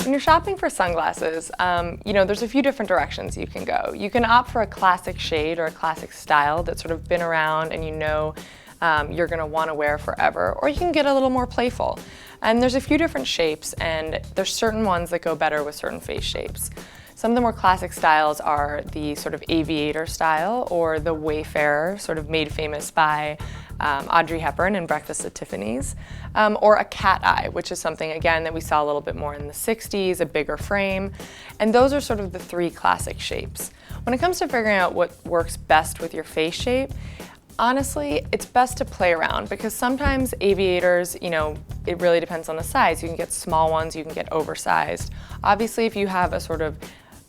When you're shopping for sunglasses, there's a few different directions you can go. You can opt for a classic shade or a classic style that's sort of been around and you're going to want to wear forever, or you can get a little more playful. And there's a few different shapes, and there's certain ones that go better with certain face shapes. Some of the more classic styles are the sort of aviator style, or the Wayfarer, sort of made famous by Audrey Hepburn in Breakfast at Tiffany's, or a cat eye, which is something, again, that we saw a little bit more in the 60s, a bigger frame. And those are sort of the three classic shapes. When it comes to figuring out what works best with your face shape, honestly, it's best to play around, because sometimes aviators, it really depends on the size. You can get small ones, you can get oversized. Obviously, if you have a sort of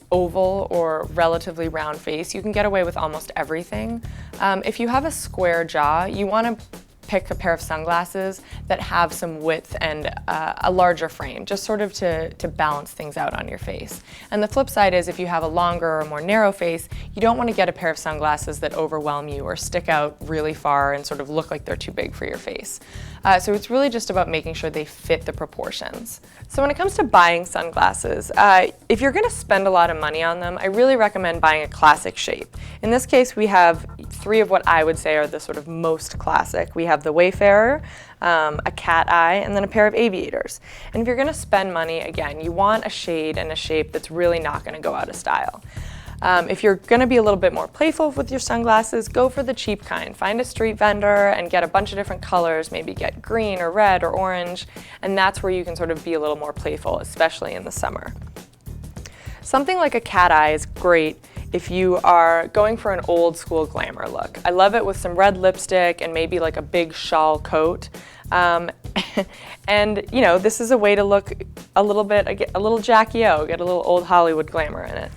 oval or relatively round face, you can get away with almost everything. If you have a square jaw, you want to pick a pair of sunglasses that have some width and a larger frame, just sort of to balance things out on your face. And the flip side is, if you have a longer or more narrow face, you don't want to get a pair of sunglasses that overwhelm you or stick out really far and sort of look like they're too big for your face. So it's really just about making sure they fit the proportions. So when it comes to buying sunglasses, if you're going to spend a lot of money on them, I really recommend buying a classic shape. In this case, we have three of what I would say are the sort of most classic. We have the Wayfarer, a cat eye, and then a pair of aviators. And if you're going to spend money, again, you want a shade and a shape that's really not going to go out of style. If you're going to be a little bit more playful with your sunglasses, go for the cheap kind. Find a street vendor and get a bunch of different colors, maybe get green or red or orange, and that's where you can sort of be a little more playful, especially in the summer. Something like a cat eye is great if you are going for an old school glamour look. I love it with some red lipstick and maybe like a big shawl coat. And this is a way to look a little Jackie O, get a little old Hollywood glamour in it.